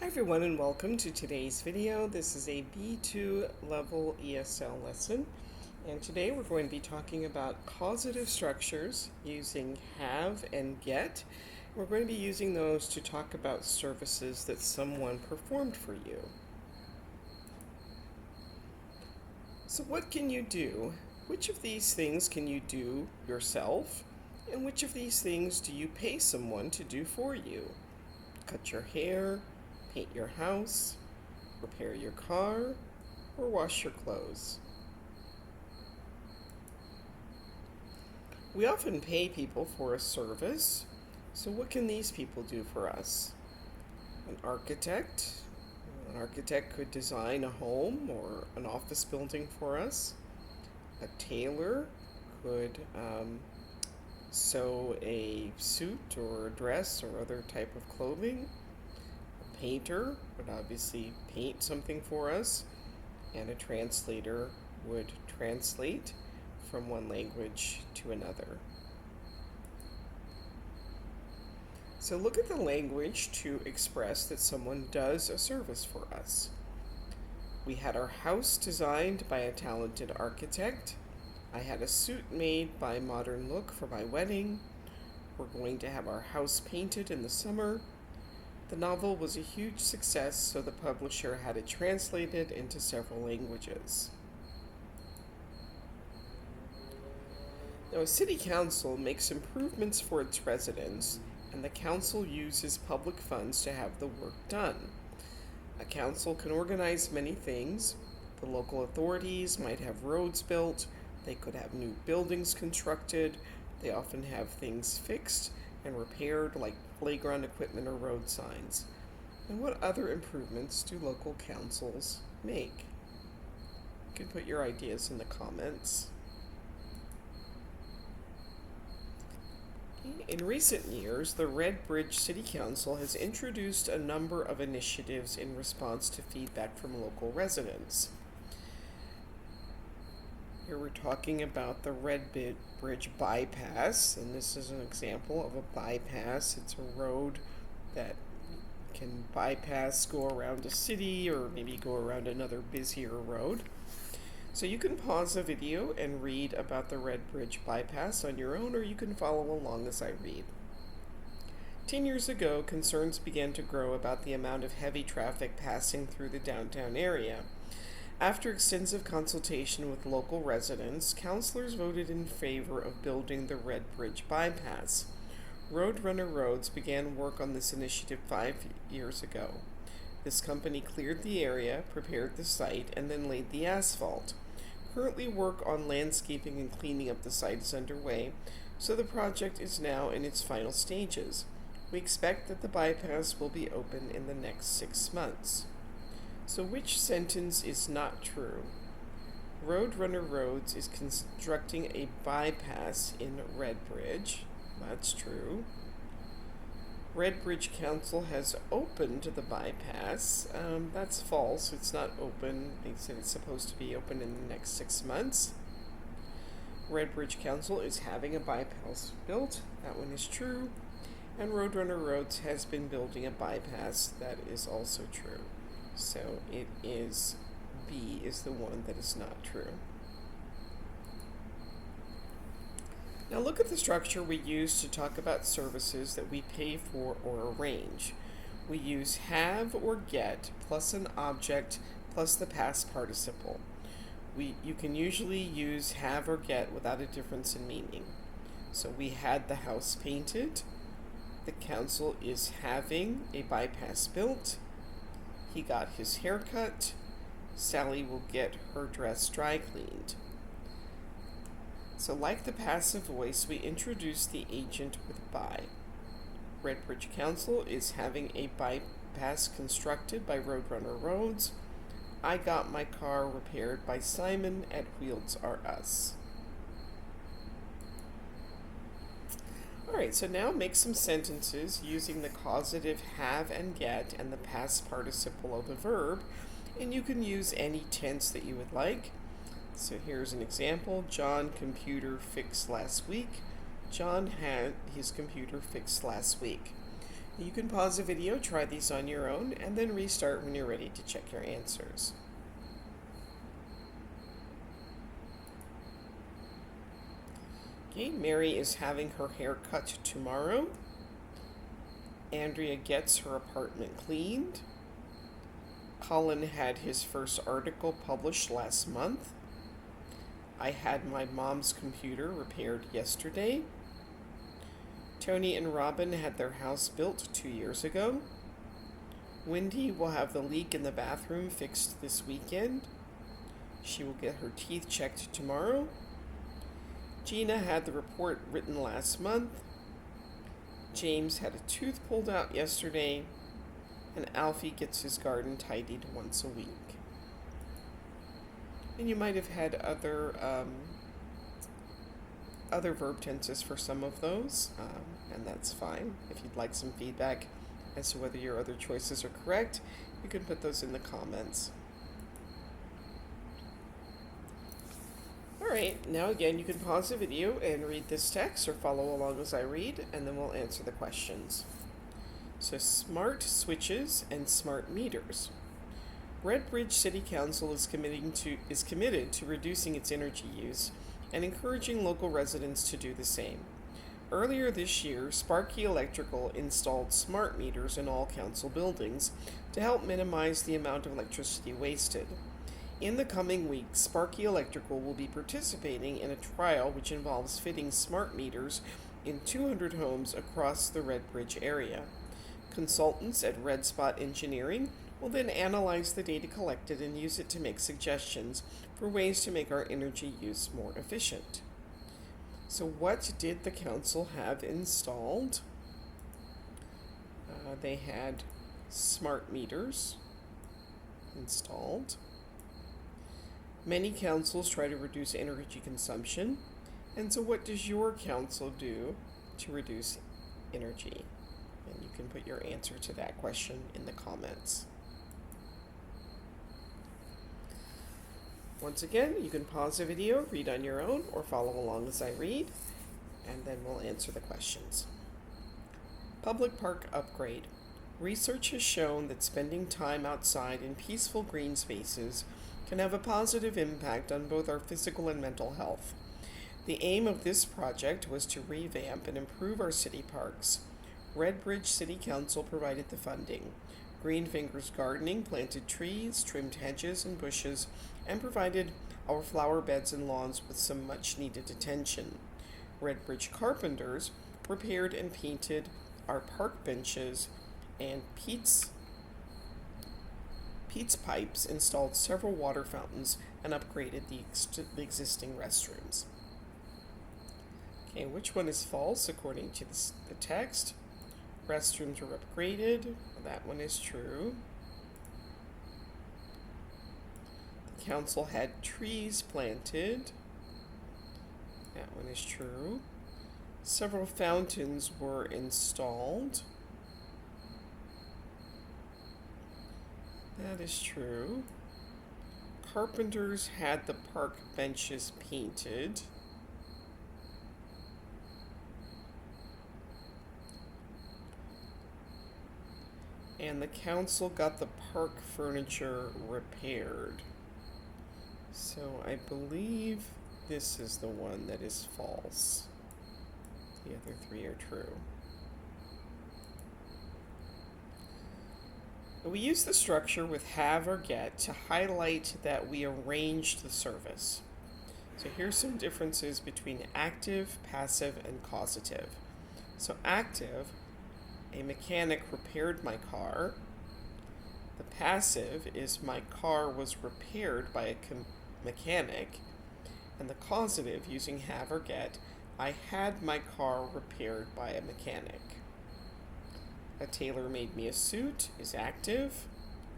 Everyone, and welcome to today's video. This is a B2 level ESL lesson, and today we're going to be talking about causative structures using have and get. We're going to be using those to talk about services that someone performed for you. So what can you do? Which of these things can you do yourself? And which of these things do you pay someone to do for you? Cut your hair, paint your house, repair your car, or wash your clothes. We often pay people for a service, so what can these people do for us? An architect could design a home or an office building for us. A tailor could sew a suit or a dress or other type of clothing. Painter would obviously paint something for us, and a translator would translate from one language to another. So look at the language to express that someone does a service for us. We had our house designed by a talented architect. I had a suit made by Modern Look for my wedding. We're going to have our house painted in the summer. The novel was a huge success, so the publisher had it translated into several languages. Now, a city council makes improvements for its residents, and the council uses public funds to have the work done. A council can organize many things. The local authorities might have roads built, they could have new buildings constructed, they often have things fixed and repaired like playground equipment or road signs. And what other improvements do local councils make? You can put your ideas in the comments. In recent years, the Red Bridge City Council has introduced a number of initiatives in response to feedback from local residents. Here we're talking about the Red Bridge bypass, and this is an example of a bypass. It's a road that can bypass, go around a city, or maybe go around another busier road. So you can pause the video and read about the Red Bridge bypass on your own, or you can follow along as I read. 10 years ago, concerns began to grow about the amount of heavy traffic passing through the downtown area. After extensive consultation with local residents, councilors voted in favor of building the Red Bridge bypass. Roadrunner Roads began work on this initiative 5 years ago. This company cleared the area, prepared the site, and then laid the asphalt. Currently, work on landscaping and cleaning up the site is underway, so the project is now in its final stages. We expect that the bypass will be open in the next 6 months. So which sentence is not true? Roadrunner Roads is constructing a bypass in Red Bridge. That's true. Red Bridge Council has opened the bypass. That's false. It's not open. They said it's supposed to be open in the next 6 months. Red Bridge Council is having a bypass built. That one is true. And Roadrunner Roads has been building a bypass. That is also true. So it is B is the one that is not true. Now look at the structure we use to talk about services that we pay for or arrange. We use have or get plus an object plus the past participle. You can usually use have or get without a difference in meaning. So we had the house painted. The council is having a bypass built. He got his hair cut. Sally will get her dress dry cleaned. So like the passive voice, we introduce the agent with by. Red Bridge Council is having a bypass constructed by Roadrunner Roads. I got my car repaired by Simon at Wheels R Us. Alright, so now make some sentences using the causative have and get and the past participle of the verb, and you can use any tense that you would like. So here's an example. John computer fixed last week. John had his computer fixed last week. You can pause the video, try these on your own, and then restart when you're ready to check your answers. Okay, Mary is having her hair cut tomorrow. Andrea gets her apartment cleaned. Colin had his first article published last month. I had my mom's computer repaired yesterday. Tony and Robin had their house built 2 years ago. Wendy will have the leak in the bathroom fixed this weekend. She will get her teeth checked tomorrow. Gina had the report written last month. James had a tooth pulled out yesterday. And Alfie gets his garden tidied once a week. And you might have had other verb tenses for some of those, and that's fine. If you'd like some feedback as to whether your other choices are correct, you can put those in the comments. Alright, now again you can pause the video and read this text or follow along as I read, and then we'll answer the questions. So, smart switches and smart meters. Redbridge City Council is committed to reducing its energy use and encouraging local residents to do the same. Earlier this year, Sparky Electrical installed smart meters in all council buildings to help minimize the amount of electricity wasted. In the coming weeks, Sparky Electrical will be participating in a trial which involves fitting smart meters in 200 homes across the Redbridge area. Consultants at Red Spot Engineering will then analyze the data collected and use it to make suggestions for ways to make our energy use more efficient. So what did the council have installed? They had smart meters installed. Many councils try to reduce energy consumption. And so what does your council do to reduce energy? And you can put your answer to that question in the comments. Once again, you can pause the video, read on your own, or follow along as I read, and then we'll answer the questions. Public park upgrade. Research has shown that spending time outside in peaceful green spaces can have a positive impact on both our physical and mental health. The aim of this project was to revamp and improve our city parks. Redbridge City Council provided the funding. Green Fingers Gardening planted trees, trimmed hedges and bushes, and provided our flower beds and lawns with some much-needed attention. Redbridge Carpenters repaired and painted our park benches, and Pete's Pipes installed several water fountains and upgraded the existing restrooms. Okay, which one is false according to the text? Restrooms were upgraded. That one is true. The council had trees planted. That one is true. Several fountains were installed. That is true. Carpenters had the park benches painted. And the council got the park furniture repaired. So I believe this is the one that is false. The other three are true. We use the structure with have or get to highlight that we arranged the service. So here's some differences between active, passive, and causative. So active, a mechanic repaired my car. The passive is my car was repaired by a mechanic. And the causative, using have or get, I had my car repaired by a mechanic. A tailor made me a suit is active.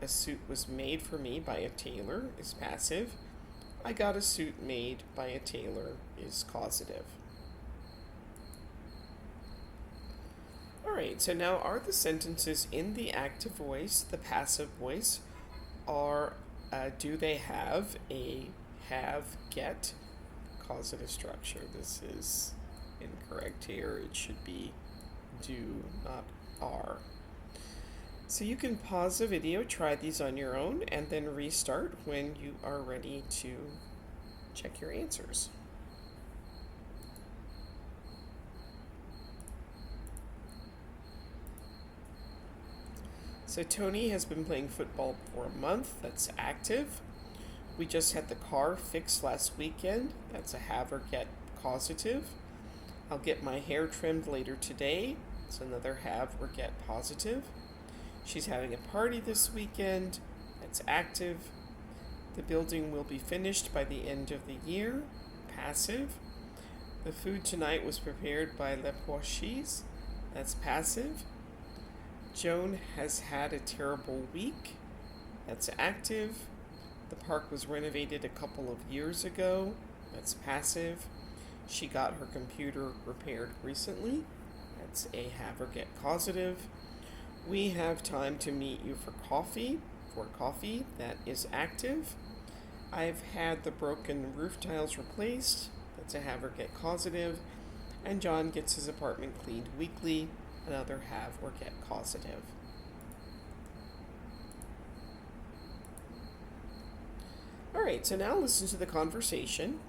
A suit was made for me by a tailor is passive. I got a suit made by a tailor is causative. Alright, so now are the sentences in the active voice, the passive voice, or do they have a have-get causative structure? This is incorrect here. It should be do, not are. So you can pause the video, try these on your own, and then restart when you are ready to check your answers. So Tony has been playing football for a month. That's active. We just had the car fixed last weekend. That's a have or get causative. I'll get my hair trimmed later today. It's another have or get positive. She's having a party this weekend. That's active. The building will be finished by the end of the year. Passive. The food tonight was prepared by Le Pochis. That's passive. Joan has had a terrible week. That's active. The park was renovated a couple of years ago. That's passive. She got her computer repaired recently. That's a have or get causative. We have time to meet you for coffee. That is active. I've had the broken roof tiles replaced. That's a have or get causative. And John gets his apartment cleaned weekly. Another have or get causative. Alright, so now listen to the conversation,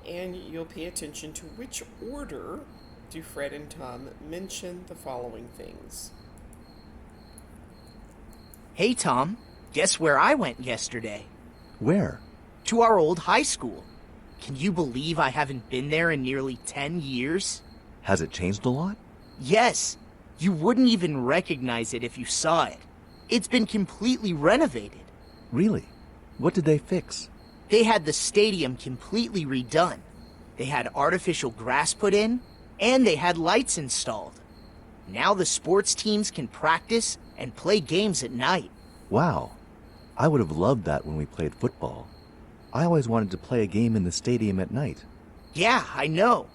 and you'll pay attention to which order do Fred and Tom mention the following things. Hey, Tom, guess where I went yesterday? Where? To our old high school. Can you believe I haven't been there in nearly 10 years? Has it changed a lot? Yes. You wouldn't even recognize it if you saw it. It's been completely renovated. Really? What did they fix? They had the stadium completely redone. They had artificial grass put in, and they had lights installed. Now the sports teams can practice and play games at night. Wow. I would have loved that when we played football. I always wanted to play a game in the stadium at night. Yeah, I know.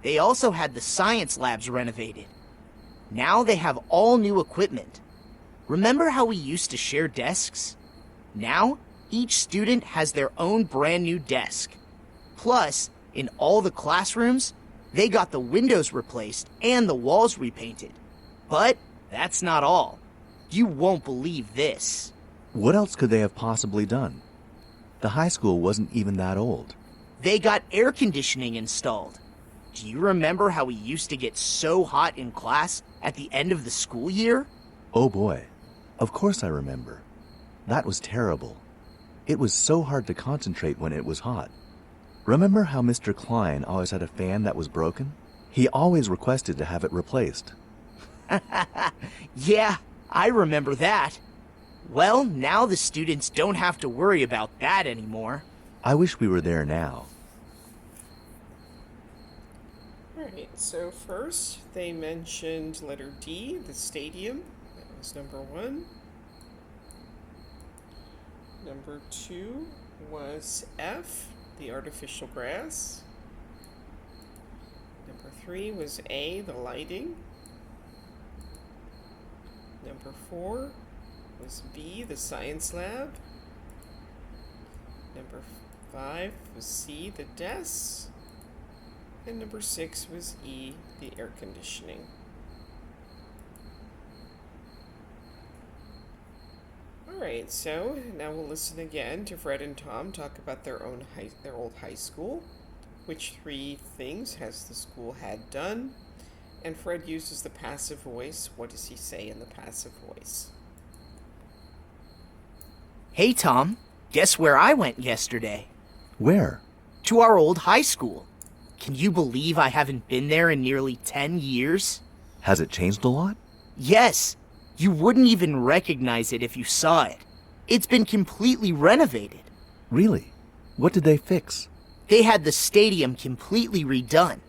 They also had the science labs renovated. Now they have all new equipment. Remember how we used to share desks? Now, each student has their own brand new desk. Plus, in all the classrooms, they got the windows replaced and the walls repainted. But that's not all. You won't believe this. What else could they have possibly done? The high school wasn't even that old. They got air conditioning installed. Do you remember how we used to get so hot in class at the end of the school year? Oh boy. Of course I remember. That was terrible. It was so hard to concentrate when it was hot. Remember how Mr. Klein always had a fan that was broken? He always requested to have it replaced. Yeah, I remember that. Well, now the students don't have to worry about that anymore. I wish we were there now. Alright, so first they mentioned letter D, the stadium. That was number 1. Number 2 was F, the artificial grass. Number 3 was A, the lighting. Number 4 was B, the science lab. Number 5 was C, the desks. And number 6 was E, the air conditioning. Alright, so now we'll listen again to Fred and Tom talk about their old high school. Which 3 things has the school had done? And Fred uses the passive voice. What does he say in the passive voice? Hey, Tom, guess where I went yesterday? Where? To our old high school. Can you believe I haven't been there in nearly 10 years? Has it changed a lot? Yes. You wouldn't even recognize it if you saw it. It's been completely renovated. Really? What did they fix? They had the stadium completely redone.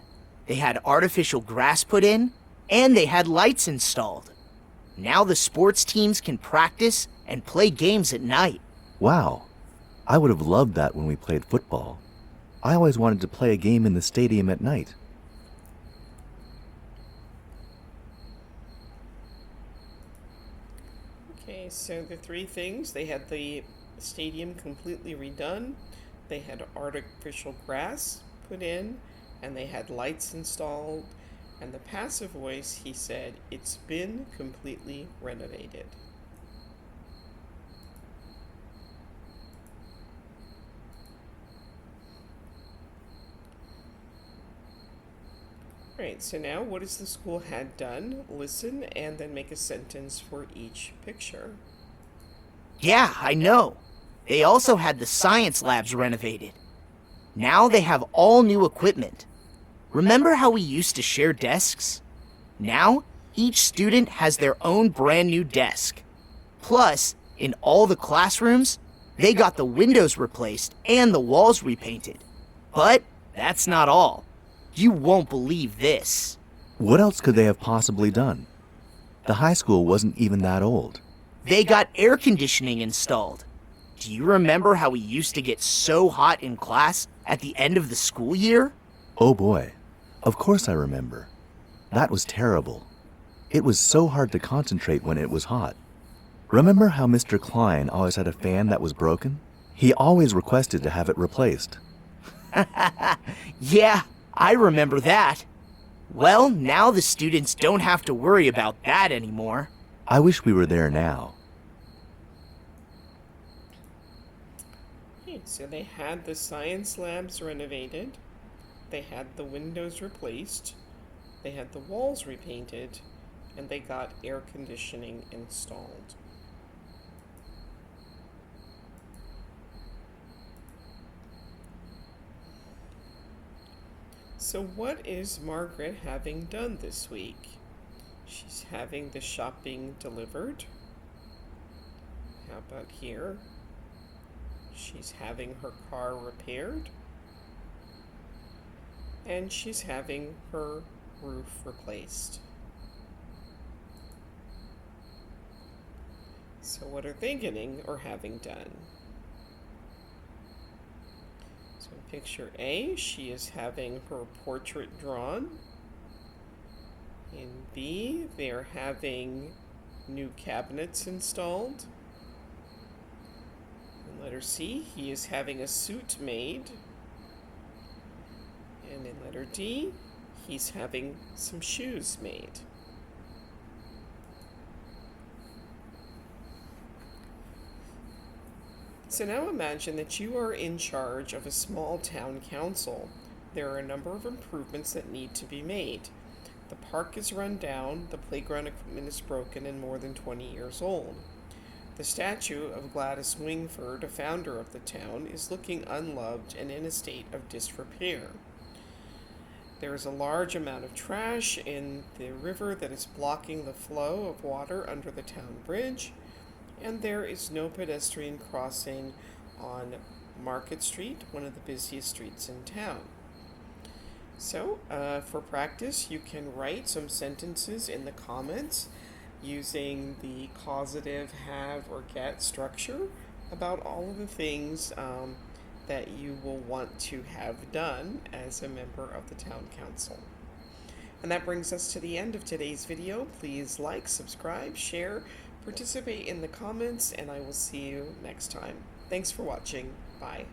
They had artificial grass put in, and they had lights installed. Now the sports teams can practice and play games at night. Wow. I would have loved that when we played football. I always wanted to play a game in the stadium at night. Okay, so the 3 things, they had the stadium completely redone, they had artificial grass put in, and they had lights installed, and the passive voice, he said, it's been completely renovated. Alright, so now what is the school had done? Listen and then make a sentence for each picture. Yeah, I know. They also had the science labs renovated. Now they have all new equipment. Remember how we used to share desks? Now, each student has their own brand new desk. Plus, in all the classrooms, they got the windows replaced and the walls repainted. But that's not all. You won't believe this. What else could they have possibly done? The high school wasn't even that old. They got air conditioning installed. Do you remember how we used to get so hot in class at the end of the school year? Oh boy, of course I remember. That was terrible. It was so hard to concentrate when it was hot. Remember how Mr. Klein always had a fan that was broken? He always requested to have it replaced. Yeah, I remember that. Well, now the students don't have to worry about that anymore. I wish we were there now. Okay, so they had the science labs renovated, they had the windows replaced, they had the walls repainted, and they got air conditioning installed. So what is Margaret having done this week? She's having the shopping delivered. How about here? She's having her car repaired. And she's having her roof replaced. So what are they getting or having done? So in picture A, she is having her portrait drawn. In B, they're having new cabinets installed. In letter C, he is having a suit made. And in letter D, he's having some shoes made. So now imagine that you are in charge of a small town council. There are a number of improvements that need to be made. The park is run down, the playground equipment is broken and more than 20 years old. The statue of Gladys Wingford, a founder of the town, is looking unloved and in a state of disrepair. There is a large amount of trash in the river that is blocking the flow of water under the town bridge, and there is no pedestrian crossing on Market Street, one of the busiest streets in town. So, for practice, you can write some sentences in the comments using the causative have or get structure about all of the things that you will want to have done as a member of the town council. And that brings us to the end of today's video. Please like, subscribe, share, participate in the comments, and I will see you next time. Thanks for watching. Bye.